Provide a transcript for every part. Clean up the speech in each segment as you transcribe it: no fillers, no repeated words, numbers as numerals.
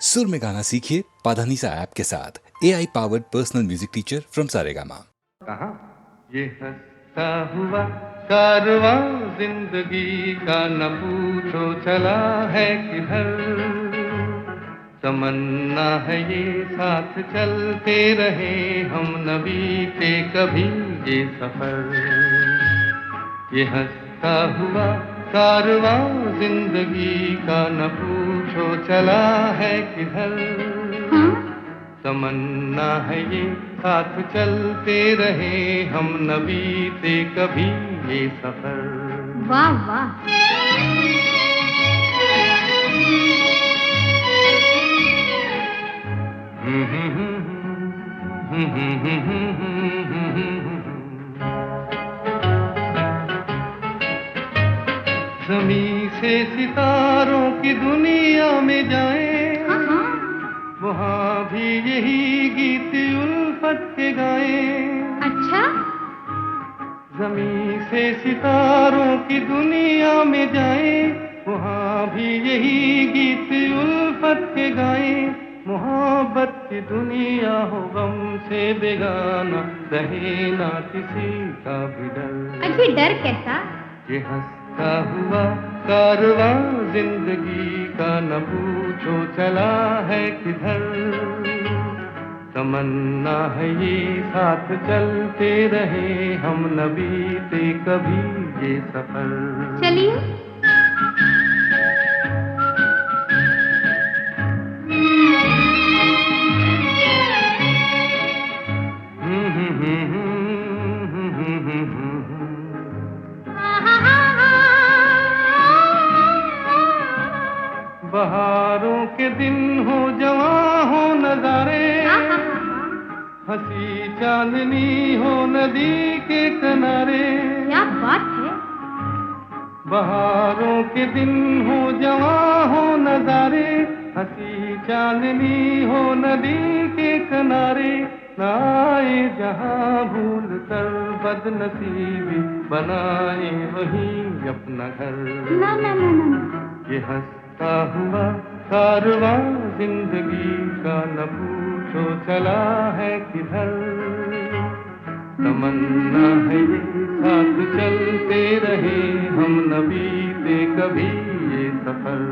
सुर में गाना सीखिए पाधानीसा ऐप के साथ। AI powered personal music teacher from Saregama. कहाँ ये हंसता हुआ कारवां जिंदगी का न पूछो चला है किधर। तमन्ना है ये साथ चलते रहे हम न बीते कभी ये सफर। ये हंसता हुआ कारवां जिंदगी का न पूछो चला है किधर। तमन्ना है ये साथ चलते रहे हम न बीते कभी ये सफर। वाह वाह। ज़मीं से सितारों की दुनिया में जाएं, वहाँ भी यही गीत उल्फत के गाएं। अच्छा। ज़मीं से सितारों की दुनिया में जाएं, वहाँ भी यही गीत उल्फत के गाएं। मोहब्बत की दुनिया हो गम से बेगाना, रहे ना किसी का भी डर। अभी डर कैसा? ये हंसता हुआ कारवां जिंदगी का न पूछो चला है किधर। तमन्ना है ये साथ चलते रहे हम न बीते कभी ये सफर। चलिए। बहारों के दिन हो जवां हो नजारे, हंसी चांदनी हो नदी के किनारे। क्या बात है। बहारों के दिन हो जवां हो नजारे, हंसी चांदनी हो नदी के किनारे। ना आए जहां भूल कर बदनसीबी, बनाए वही अपना घर। ना ना ना ना। ये हंसता हुआ कारवां जिंदगी का न पूछो चला है किधर। तमन्ना है ये साथ चलते रहे हम न बीते कभी ये सफर।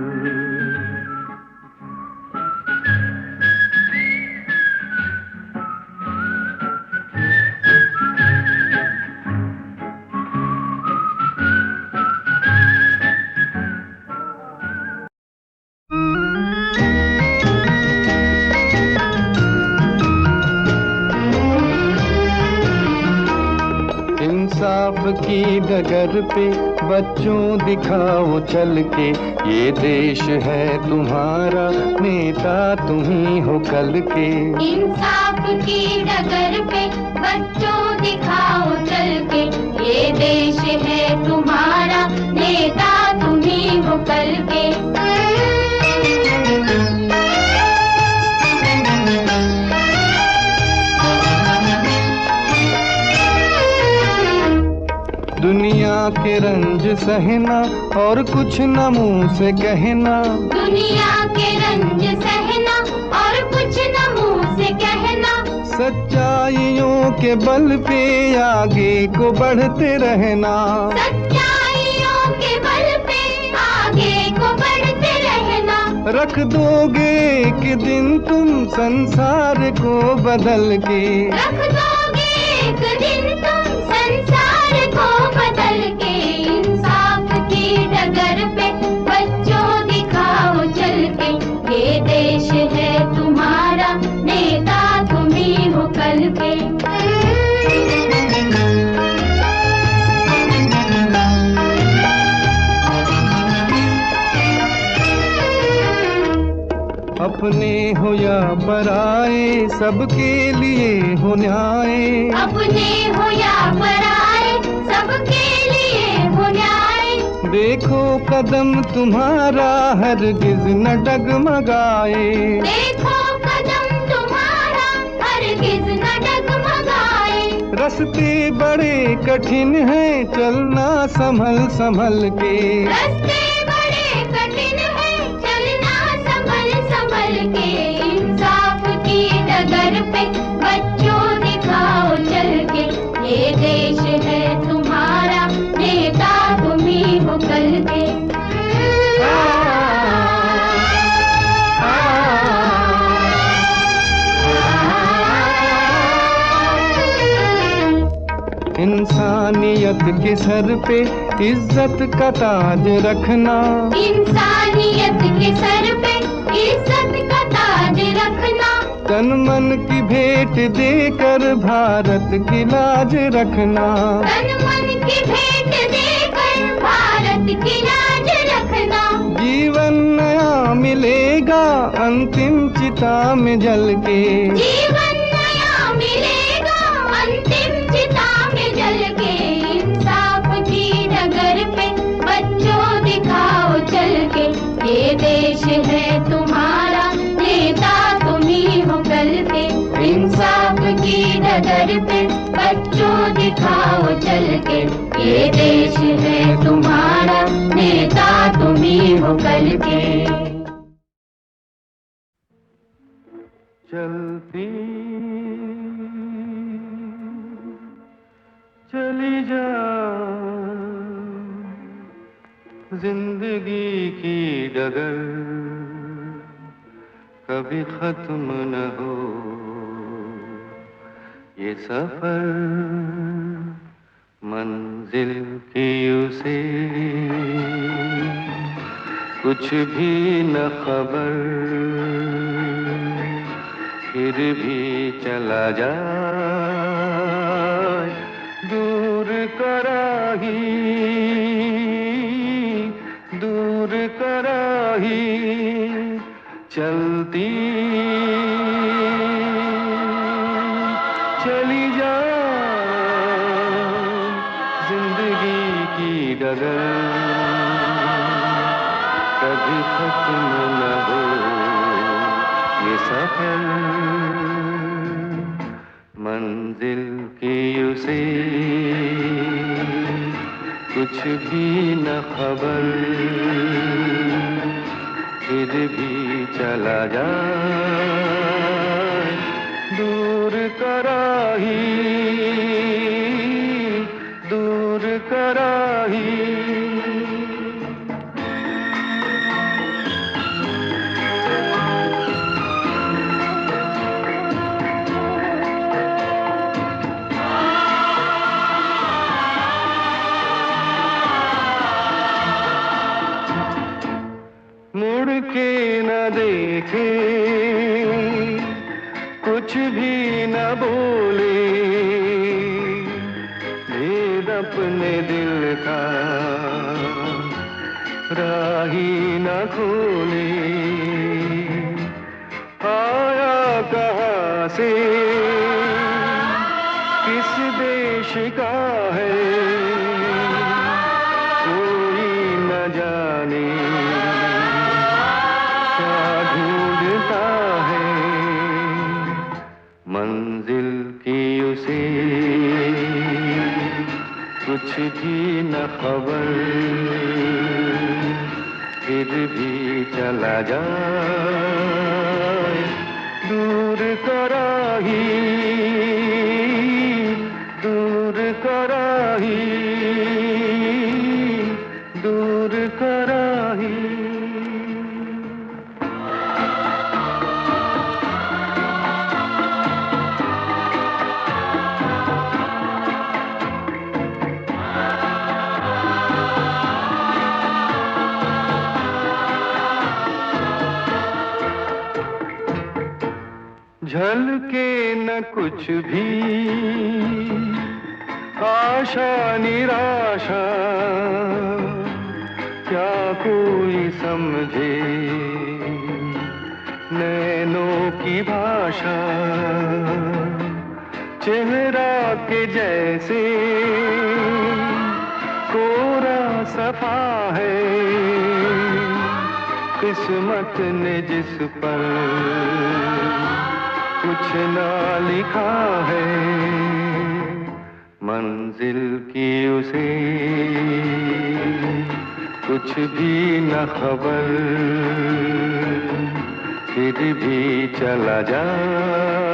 इंसाफ की डगर पे बच्चों दिखाओ चल के, ये देश है तुम्हारा नेता तुम ही हो कल के। इंसाफ की डगर पे बच्चों दिखाओ चल के, ये देश है तुम्हारा नेता तुम ही हो कल के। दुनिया के रंज सहना और कुछ न मुंह से कहना। दुनिया के रंज सहना और कुछ न मुंह से कहना। सच्चाइयों के बल पे आगे को बढ़ते रहना। सच्चाइयों के बल पे आगे को बढ़ते रहना। रख दोगे एक दिन तुम संसार को बदल के। रख दोगे एक दिन तुम संसार को बदल के। इंसाफ की डगर पे बच्चों दिखाओ चल के, ये देश है तुम्हारा नेता तुम ही हो कल के। अपने हो या पराए सबके लिए हो न्याय। अपने हो या पराए सबके लिए हो न्याय। देखो कदम तुम्हारा हरगिज न डगमगाए। देखो कदम तुम्हारा हरगिज न डगमगाए। रास्ते बड़े कठिन हैं चलना संभल संभल के। रास्ते बड़े कठिन हैं चलना संभल संभल के। के सर पे इज्जत का ताज रखना, इंसानियत के सर पे इज्जत का ताज रखना, तन मन की भेंट देकर भारत की लाज रखना, तन मन की भेंट देकर भारत की लाज रखना। जीवन नया मिलेगा अंतिम चिता में जल के, जीवन नया मिलेगा अंतिम चिता में जल के। इंसाफ की डगर पे बच्चों दिखाओ चल के, ये देश है तुम्हारा नेता तुम ही हो कल के। इंसाफ की डगर पे बच्चों दिखाओ चल के, ये देश है तुम्हारा नेता तुम ही हो कल के। चलती चली जा जिंदगी की डगर, कभी खत्म न हो ये सफर, मंजिल की उसे कुछ भी न खबर, फिर भी चला जाए दूर कराही, दूर कराही। चलती चली जा जिंदगी की डगर, कभी खत्म न हो ये सफर, मंजिल की उसे कुछ भी न खबर, फिर भी चला जाए दूर कराही, दूर कराही। मुड़ के न देखे कुछ भी न बोले, भेद अपने दिल का राही न खोले, आया कहाँ से किस देश का है कोई न जाने, ढूंढता है मंजिल की उसे कुछ भी न खबर, फिर भी चला जाए दूर कराही, दूर कराही, दूर कराही। झलके न कुछ भी आशा निराशा, क्या कोई समझे नैनों की भाषा, चेहरा के जैसे कोरा सफा है, किस्मत ने जिस पर कुछ ना लिखा है, मंजिल की उसे कुछ भी न खबर, फिर भी चला जाए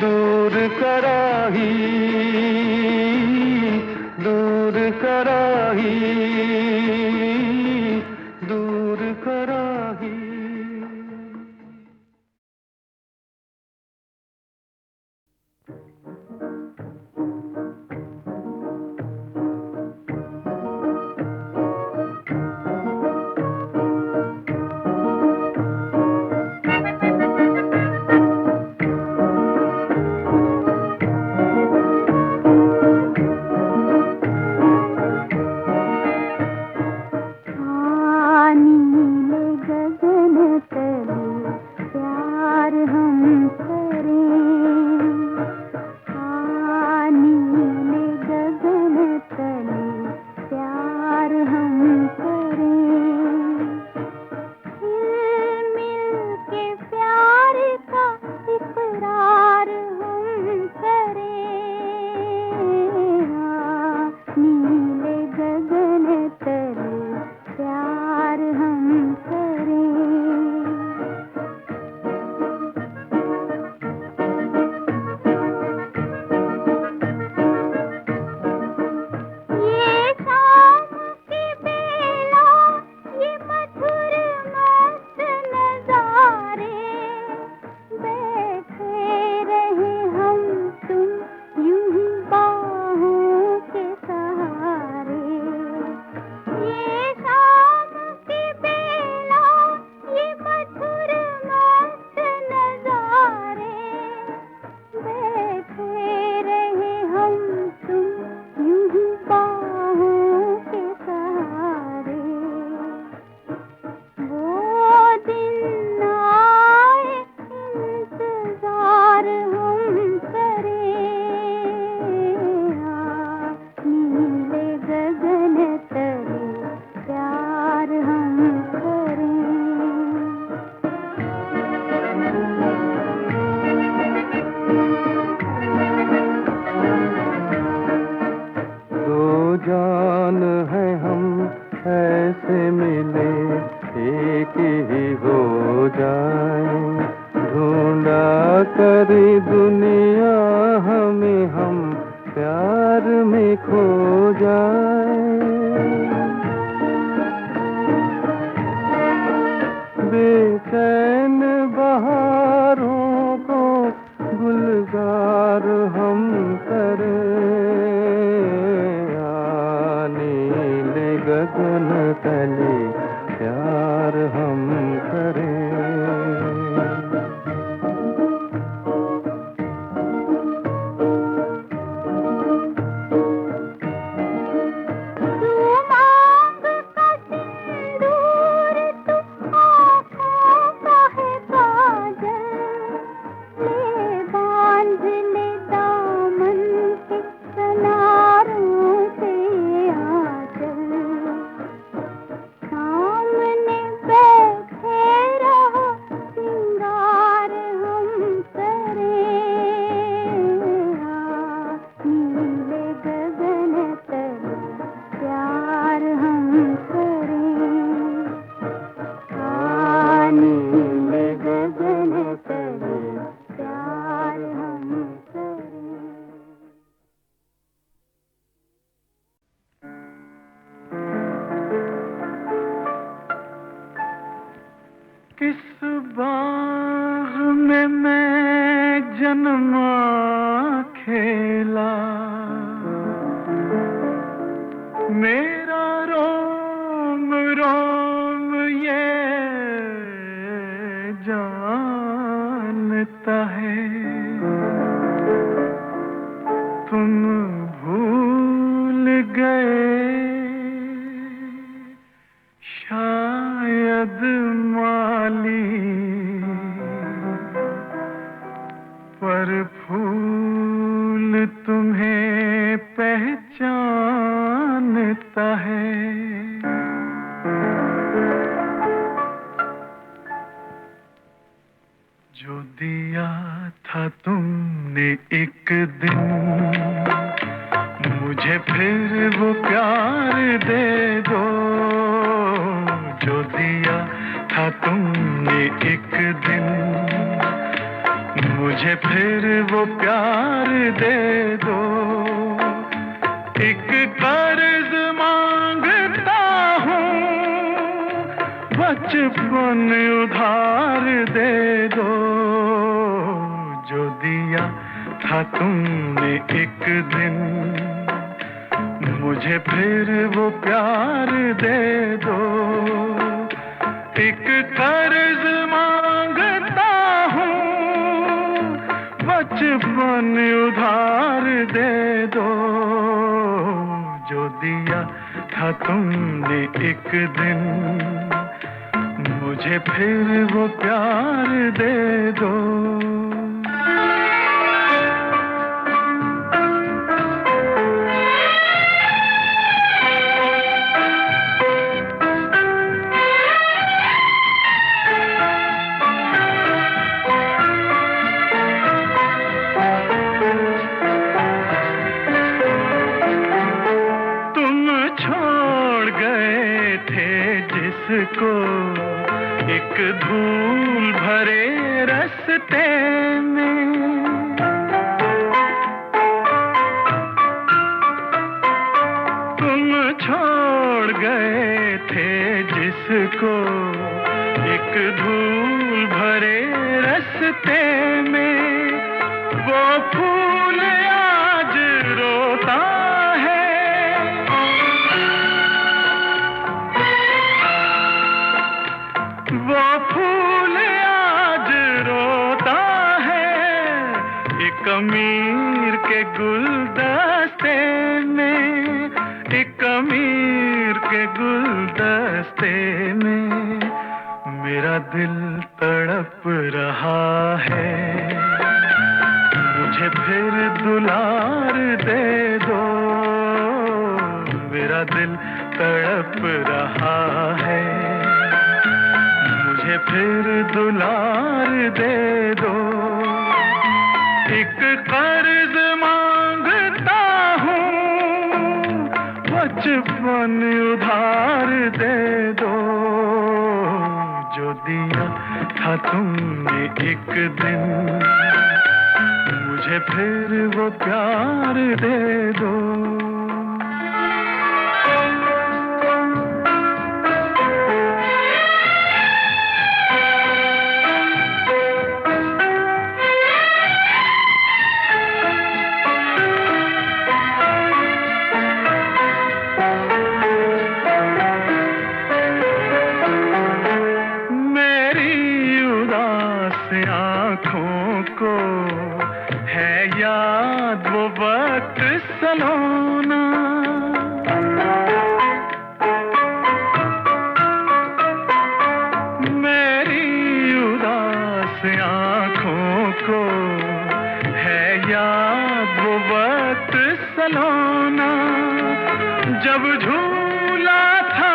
दूर कराही, दूर कराही, दूर कराही। जाए, ढूंढा करी दुनिया हमें, हम प्यार में खो जाए। बेचैन बहारों को गुलजार हम करें, नीले गगन तले प्यार हम करें। किस बाग में मैं जन्मा खेला, मेरा रोम रोम ये जानता है। तुम भूल गए शायद माली, पर फूल तुम्हें पहचानता है। जो दिया था तुमने एक दिन मुझे, फिर वो प्यार दे दो। जो दिया था तुमने एक दिन मुझे, फिर वो प्यार दे दो। एक कर्ज मांगता हूँ, बचपन उधार दे दो। जो दिया था तुमने एक दिन मुझे, फिर वो प्यार दे दो। एक कर्ज मांगता हूँ, बचपन उधार दे दो। जो दिया था तुमने एक दिन मुझे, फिर वो प्यार दे दो। को एक धूल भरे रास्ते में, तुम छोड़ गए थे जिसको एक धूल भरे रास्ते में। वो फूल आज रोता वो फूल आज रोता है, एक अमीर के गुलदस्ते में, एक अमीर के गुलदस्ते में। मेरा दिल तड़प रहा है, मुझे फिर दुलार दे दो। मेरा दिल तड़प रहा है, मुझे फिर दुलार दे दो। एक कर्ज मांगता हूँ, बचपन उधार दे दो। जो दिया था तुमने एक दिन, मुझे फिर वो प्यार दे दो। आँखों को है याद वो वक्त सलोना, मेरी उदास आँखों को है याद वो वक्त सलोना, जब झूला था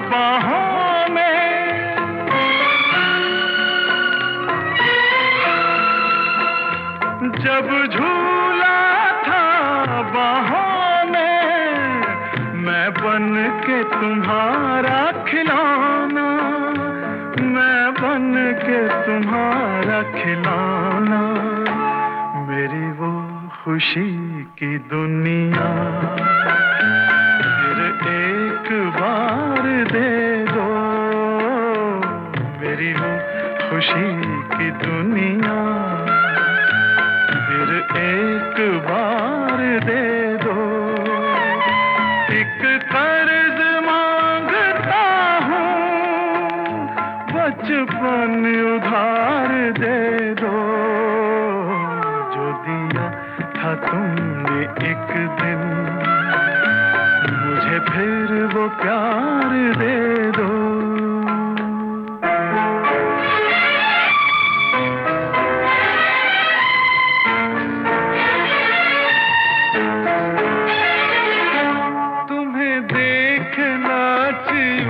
बाहों में, जब झूला था बाहों में, मैं बन के तुम्हारा खिलौना, मैं बन के तुम्हारा खिलौना, मेरी वो खुशी की दुनिया फिर एक बार दे दो, मेरी वो खुशी की दुनिया फिर एक बार दे दो। एक कर्ज मांगता हूँ, बचपन उधार दे दो, जो दिया था तुमने एक दिन, मुझे फिर वो प्यार दे दो।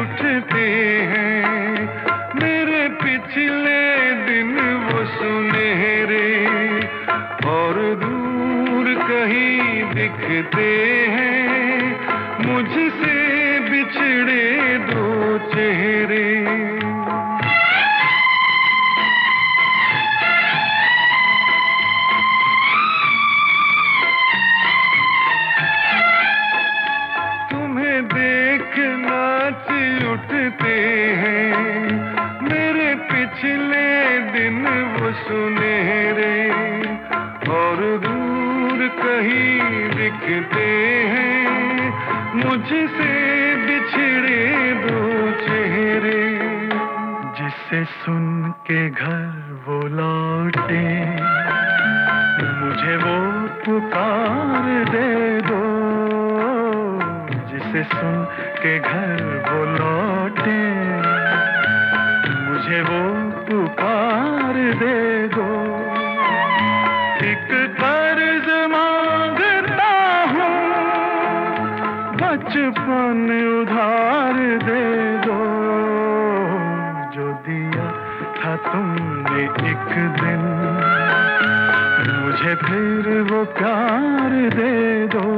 उठते हैं मेरे पिछले दिन वो सुनहरे, और दूर कहीं दिखते हैं मुझसे बिछड़े दो चेहरे। तुम्हें देख नाच उठते हैं मेरे पिछले दिन वो सुनहरे, और दूर कहीं दिखते हैं मुझसे बिछड़े दो चेहरे, जिसे सुन के घर वो लौटे, मुझे वो पुकार दे दो, जिसे सुन के घर वो लौटे, मुझे वो पुकार दे दो। एक कर्ज मांगता हूँ, बचपन उधार दे दो, जो दिया था तुमने एक दिन, मुझे फिर वो प्यार दे दो।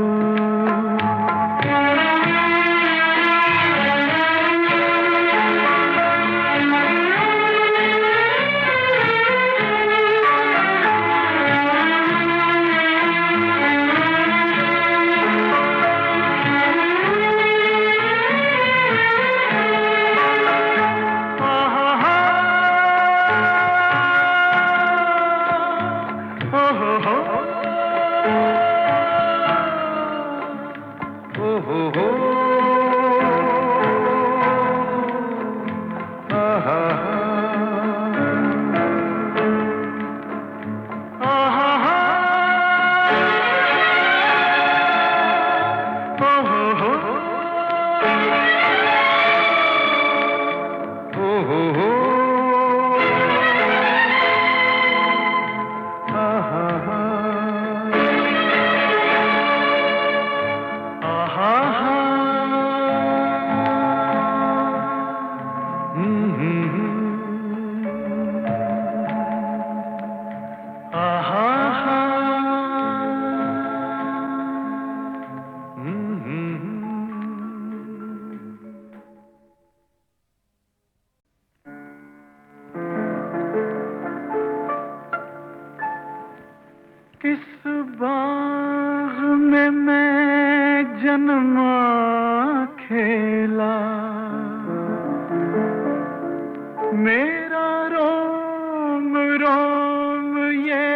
रोम ये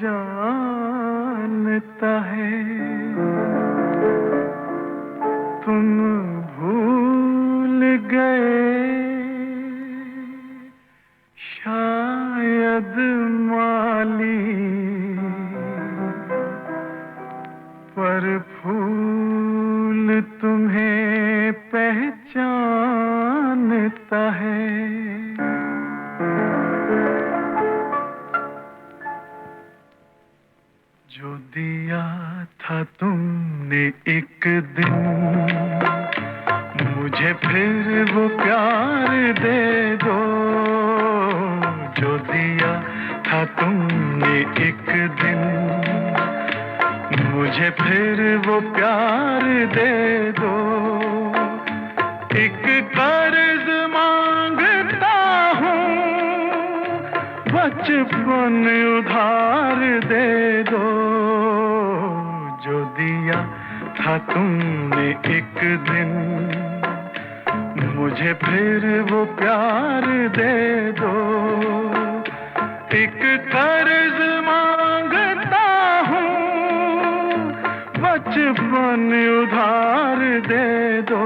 जानता है, तुम भूल गए शायद माली, पर फूल तुम्हें पहचानता है। जो दिया था तुमने एक दिन मुझे, फिर वो प्यार दे दो। जो दिया था तुमने एक दिन मुझे, फिर वो प्यार दे दो। एक कर्ज मांगता हूँ, बचपन उधार दे दो। जो दिया था तुमने एक दिन मुझे, फिर वो प्यार दे दो। एक कर्ज मांगता हूँ, बचपन उधार दे दो।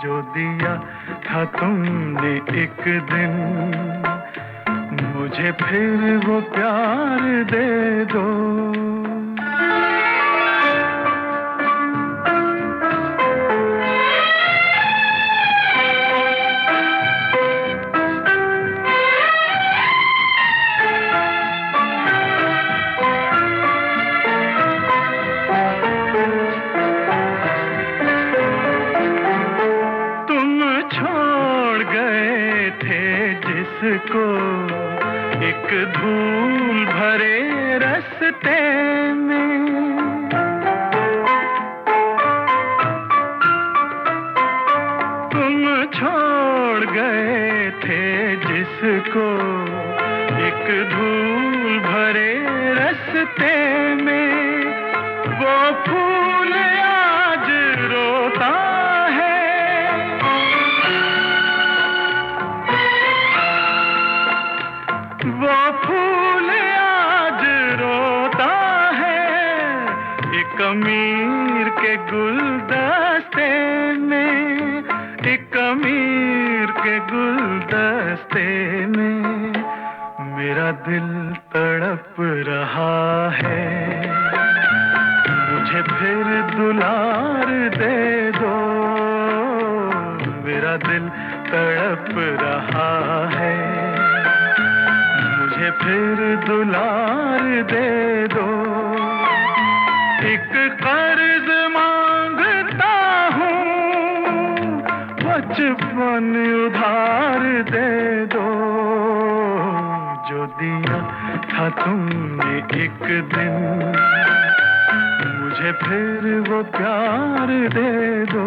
जो दिया था तुमने एक दिन मुझे, फिर वो प्यार दे दो। को एक धूल भरे रास्ते में, तुम छोड़ गए थे जिसको एक धूल भरे रास्ते में। वो फूल आज रोता वो फूल आज रोता है, एक अमीर के गुलदस्ते में, एक अमीर के गुलदस्ते में। मेरा दिल तड़प रहा है, मुझे फिर दुलार दे दो। मेरा दिल तड़प रहा है, मुझे फिर दुलार दे दो। एक कर्ज मांगता हूँ, बचपन उधार दे दो। जो दिया था तुमने एक दिन मुझे, फिर वो प्यार दे दो।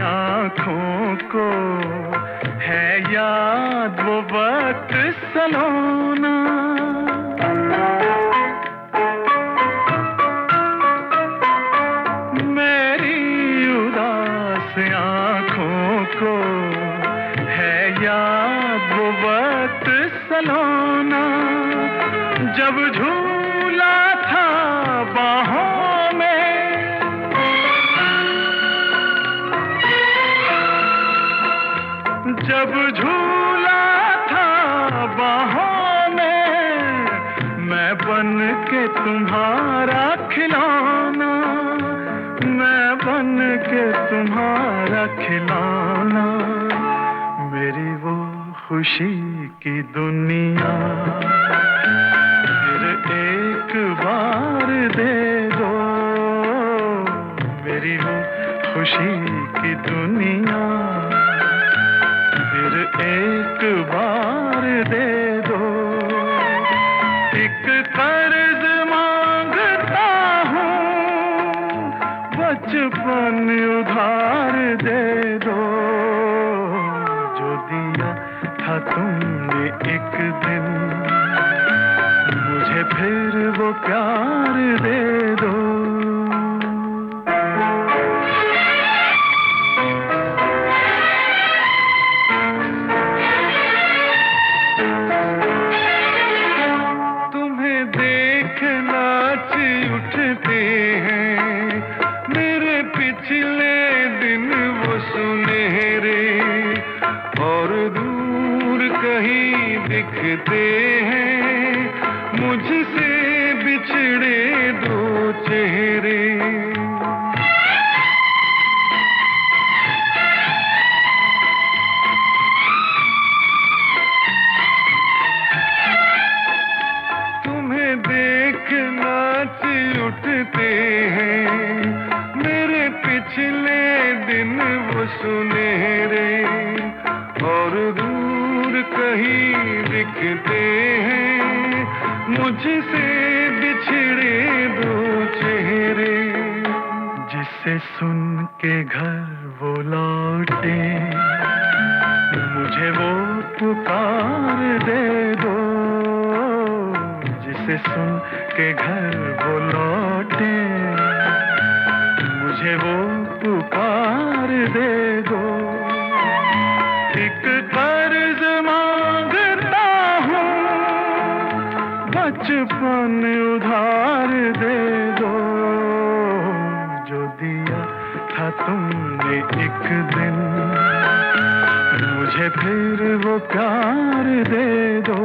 आँखों को है याद वो वक्त सलोना, मेरी उदास आँखों को है याद वो वक्त सलोना। जब झूला था बाहों में, जब झूला था बाहों में, मैं बन के तुम्हारा खिलौना, मैं बन के तुम्हारा खिलौना। मेरी वो खुशी की दुनिया फिर एक बार दे दो। मेरी वो खुशी की दुनिया फिर एक बार दे दो। एक कर्ज मांगता बचपन उधार दे दो, जो दिया था तुमने एक दिन, मुझे फिर वो प्यार दे दो। तुम्हें देख नाच उठते हैं मेरे पिछले दिन वो सुनहरे, और दूर कहीं दिखते हैं मुझसे बिछड़े दो चेहरे। तुम्हें देख नाच उठते हैं मेरे पिछले दिन वो सुनहरे, और दूर कहीं दिखते हैं मुझसे बिछड़े दो चेहरे। जिसे सुन के घर वो लौटे, मुझे वो पुकार दे दो। जिसे सुन के घर वो लौटे, मुझे वो पुकार दे दो। एक कर्ज मांगता हूँ, बचपन उधार दे दो, जो दिया था तुमने एक दिन, मुझे फिर वो प्यार दे दो।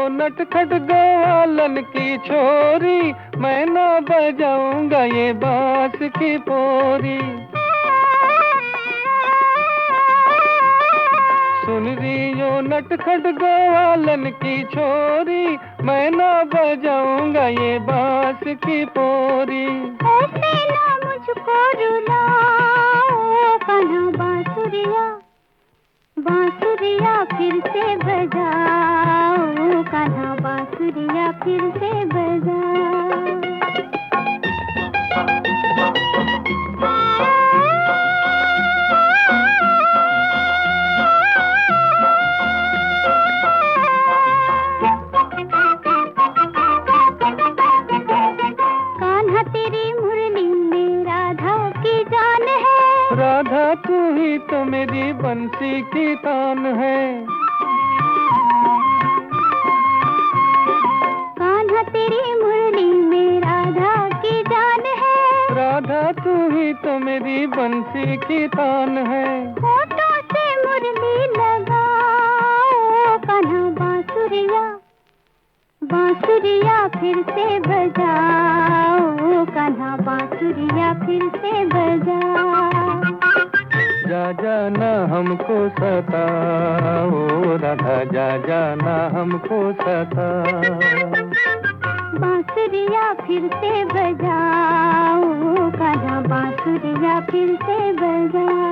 नटखट ग्वालन की छोरी, मैं ना बजाऊंगा ये बांस की पोरी। सुन रही नटखट ग्वालन की छोरी, मैं ना बजाऊंगा ये बांस की पोरी। ऐसे ना मुझको रुलाओ कान्हा बांसुरिया, बांसुरिया फिर से बजाओ कान्हा बांसुरिया फिर से बजाओ। कान्हा तेरी मुरली में राधा की जान है, राधा तू ही तो मेरी बंसी की तान है। कान्हा तेरी मुरली में राधा की जान है, राधा तू ही तो मेरी बंसी की तान है। होठों से मुरली लगाओ कान्हा बांसुरिया, बांसुरिया फिर से बजाओ कान्हा बांसुरिया फिर से बजाओ। जा जाना हमको सताओ राधा, जा जाना हमको सताओ। बांसुरिया फिर से बजाओ कान्हा बांसुरिया फिर से बजाओ।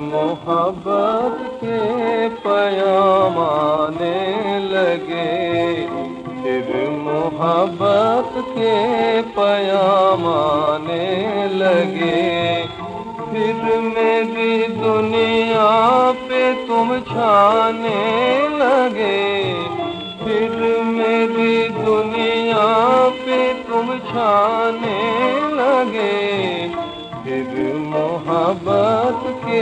मोहब्बत के पैगाम आने लगे, फिर मोहब्बत के पैगाम आने लगे। फिर मेरी दुनिया पे तुम छाने लगे, फिर मेरी दुनिया पे तुम छाने लगे। फिर मोहब्बत के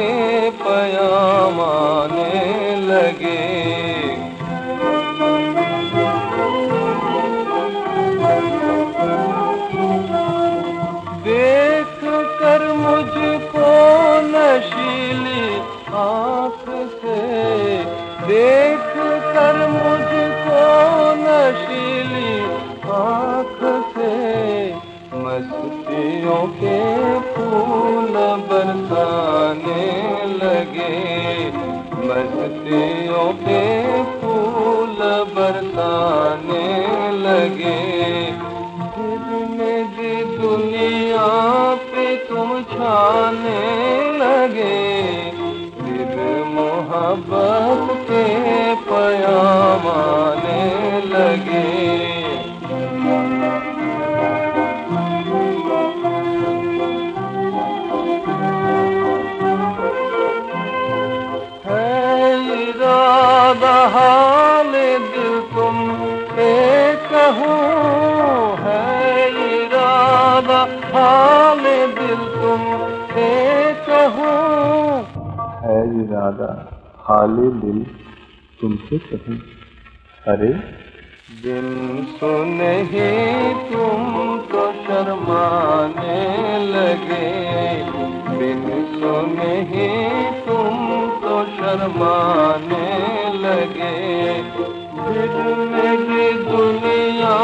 पैगाम आने लगे। देख कर मुझको नशीली आँख से, देख कर मुझको नशीली आँख से, मस्तियों के फूल बरसाने लगे, मस्तियों के फूल बरसाने लगे। फिर मेरी दुनिया पे तुम छाने लगे, फिर मोहब्बत के पैगाम आने लगे। हाल दिल तुम से कहूँ, है इरादा हाल दिल तुम से कहूँ, है इरादा हाल दिल तुमसे कहूँ। अरे बिन सुने ही तुम तो शर्माने लगे, बिन सुने ही तुम तो शर्माने लगे। फिर मेरी दुनिया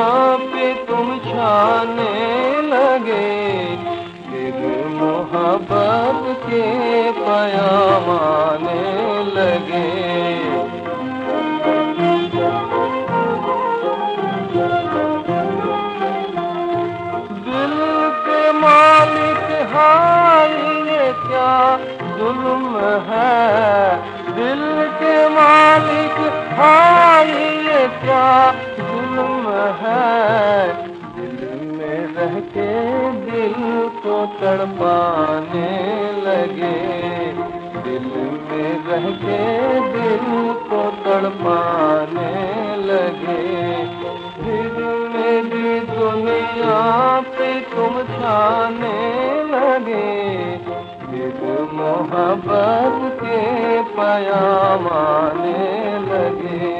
पे तुम छाने लगे, फिर मोहब्बत के पैगाम आने लगे। हाय ये क्या जुल्म है, दिल के मालिक हाय ये क्या जुल्म है। दिल में रह के दिल को तड़पाने लगे, दिल में रह के दिल को तड़पाने लगे। फिर मेरी दुनिया पे तुम छाने लगे, फिर मोहब्बत के पैगाम आने लगे।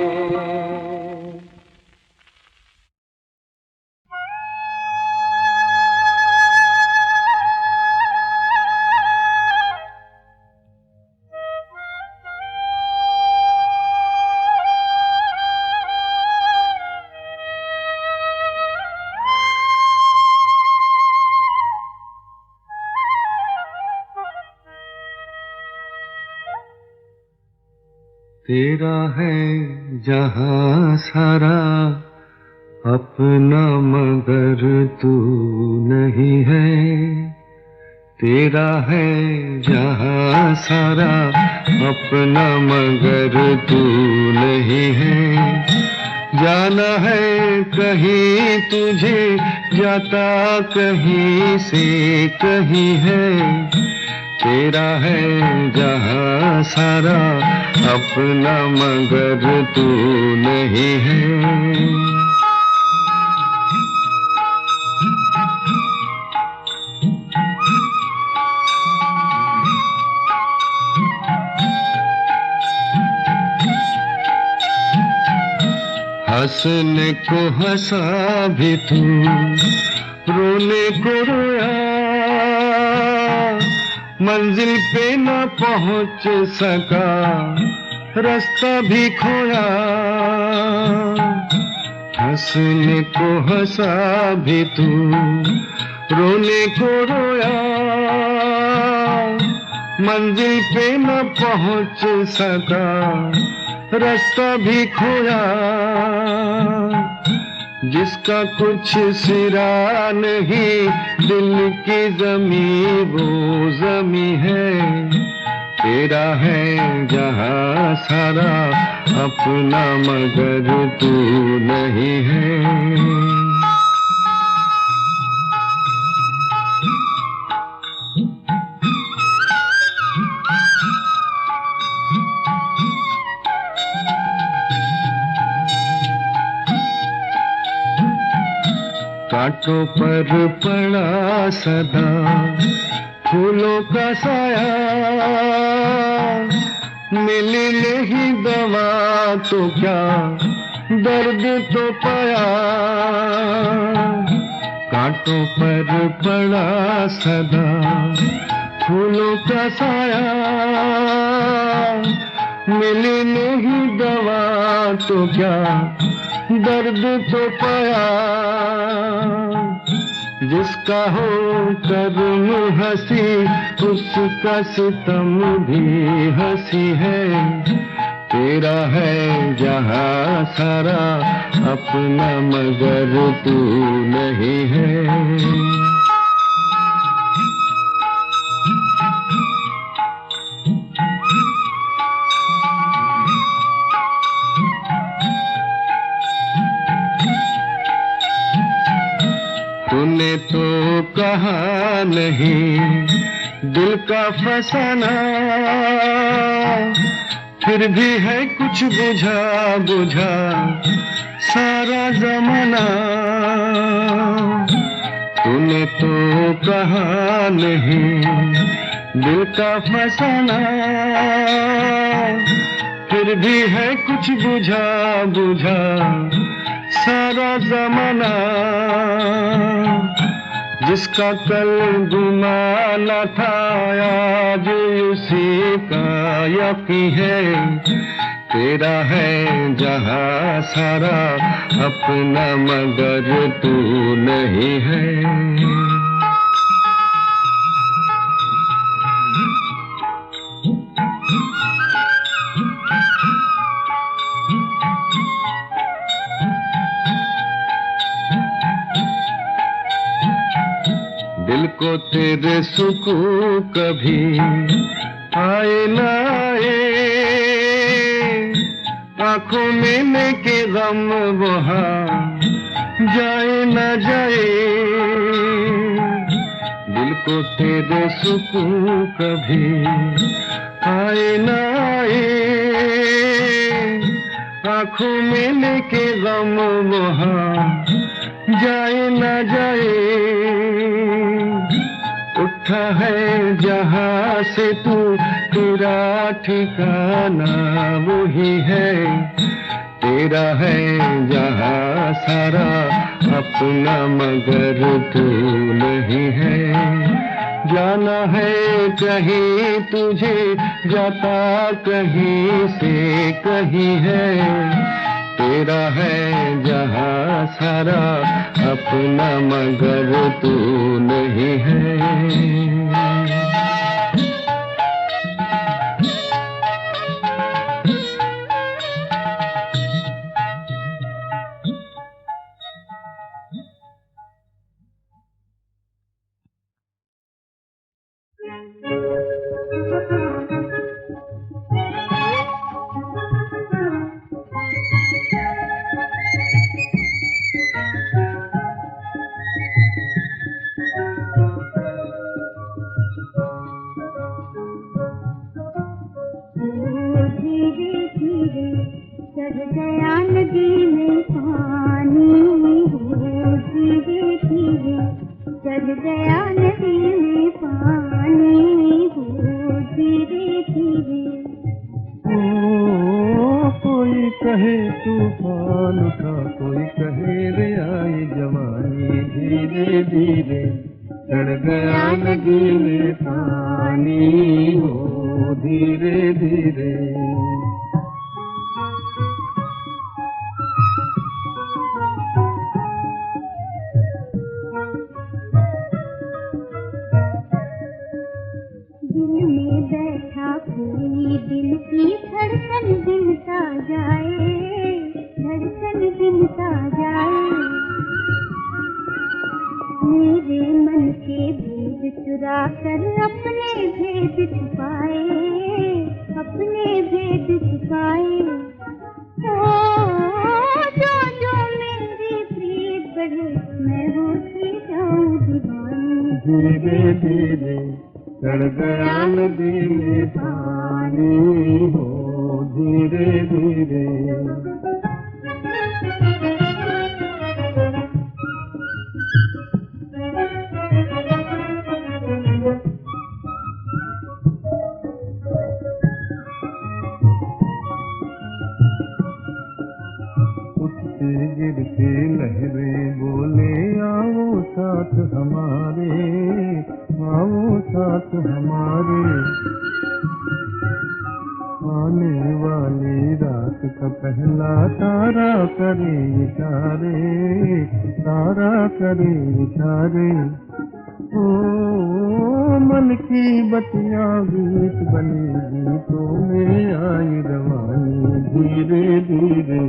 तेरा है जहां सारा अपना मगर तू नहीं है, तेरा है जहां सारा अपना मगर तू नहीं है। जाना है कहीं तुझे जाता कहीं से कहीं है, तेरा है जहां सारा अपना मगर तू नहीं है। हंसने को हंसा भी तू, रोने को रोया, मंजिल पे न पहुंच सका, रास्ता भी खोया। हंसने को हंसा भी तू, रोने को रोया, मंजिल पे न पहुंच सका, रास्ता भी खोया। जिसका कुछ सिरा नहीं, दिल की जमी वो जमी है, तेरा है जहां सारा अपना मगर तू नहीं है। कांटों पर पड़ा सदा फूलों का साया, मिली नहीं दवा तो क्या दर्द तो पाया। कांटों पर पड़ा सदा फूलों का साया, मिली नहीं दवा तो क्या दर्द तो पाया। जिसका हो कर्म हंसी, उसका सितम भी हंसी है, तेरा है जहां सारा अपना मगर तू नहीं है। तूने तो कहा नहीं दिल का फसाना, फिर भी है कुछ बुझा बुझा सारा जमाना। तूने तो कहा नहीं दिल का फसाना, फिर भी है कुछ बुझा बुझा सारा जमाना। जिसका कल गुमाना था आज उसी का यकीन है, तेरा है जहां सारा अपना मगर तू नहीं है। दिल को तेरे सुकून कभी आए न आए, आंखों में लेके गम वहाँ जाए न जाए। दिल को तेरे सुकून कभी आए न आए, आंखों में लेके गम वहाँ जाए न जाए। उठा है जहां से तू, तेरा ठिकाना वही है, तेरा है जहां सारा अपना मगर तू नहीं है। जाना है कहीं तुझे जाता कहीं से कहीं है, तेरा है जहां सारा अपना मगर तू नहीं है। तूफान उठा कोई कहे रे आई जवानी, धीरे धीरे चढ़ गया नदी में पानी हो, धीरे धीरे। दिल में बैठा कोई दिल की धड़कन गिनता जाए, धड़कन गिनता जाए। मेरे मन के भेद चुरा कर अपने भेद छुपाए, अपने भेद छुपाए। ओ जो जो मेरी प्रीत बढ़े मैं होती जाऊं दीवानी, धीरे धीरे चढ़ गया नदी में पानी हो, धीरे धीरे। उठते गिरते लहरें बोले आओ साथ हमारे, आओ साथ हमारे। आने वाली रात का पहला तारा करे इशारे, तारा करे इशारे। ओ मन की बतियां गीत बनी गीतों में आई रवानी, धीरे धीरे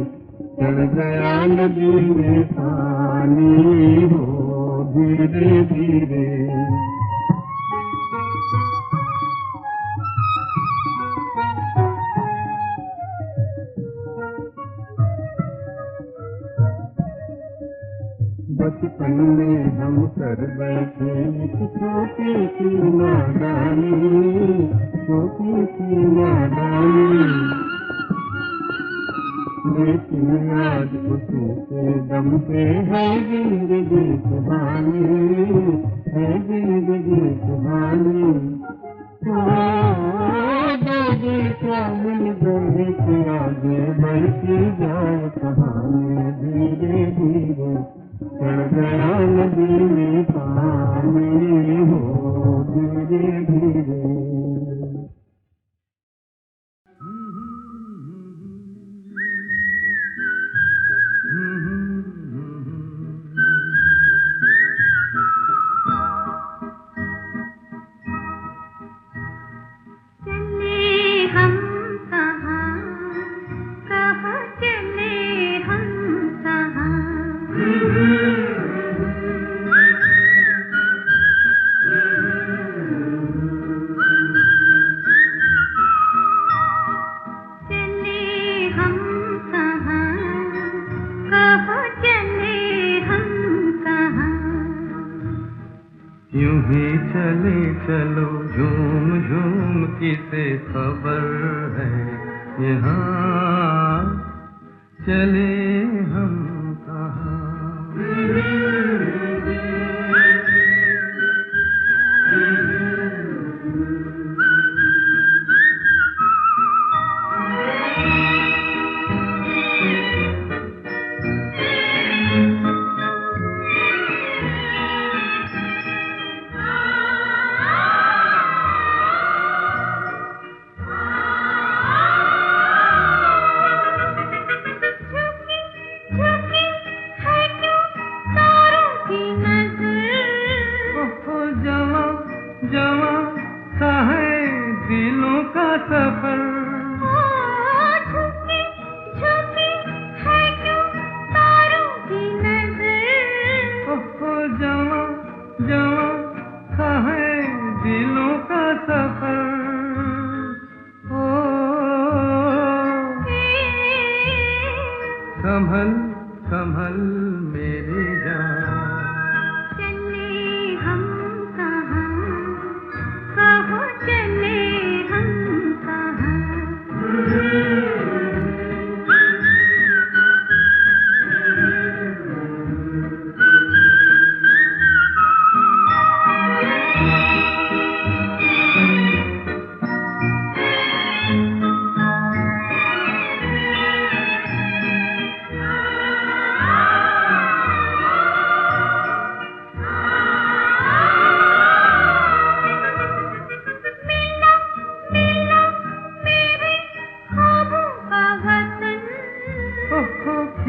चढ़ गया नदी में पानी हो, धीरे धीरे। बचपन में हम कर बैठे एक छोटी सी नादानी, छोटी सी नादानी। लेकिन आज उसी के दम पे है जिंदगी सुहानी, है जिंदगी सुहानी। क्या मिल गए कि आगे बढ़ती जाए कहानी, धीरे धीरे चढ़ गया नदी में पानी हो, धीरे धीरे। यूं ही चले चलो झूम झूम किसे खबर है, यहाँ चले हम कहाँ। जवा सा है दिलों का सफर, झुकी झुकी है क्यों तारों की नजर। ओहो जवा जवा सा है दिलों का सफर। ओ संभल संभल मेरी जान,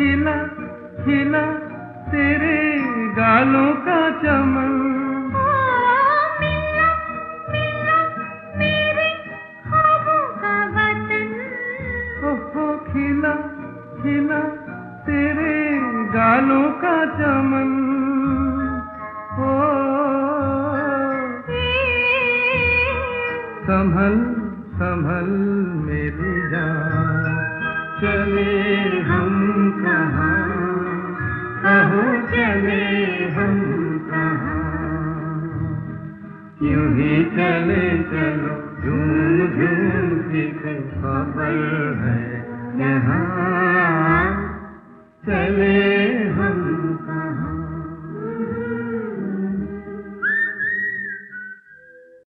खिला खिला तेरे गालों का चमन। मिला मिला मेरे ख्वाबों का वतन। ओहो खिला खिला तेरे गालों का चमन। ओ संभल संभल मेरी जान, चले हम कहाँ, कहो चले हम कहाँ। यूं ही चले चलो झूम झूम की खबर है यहाँ, चले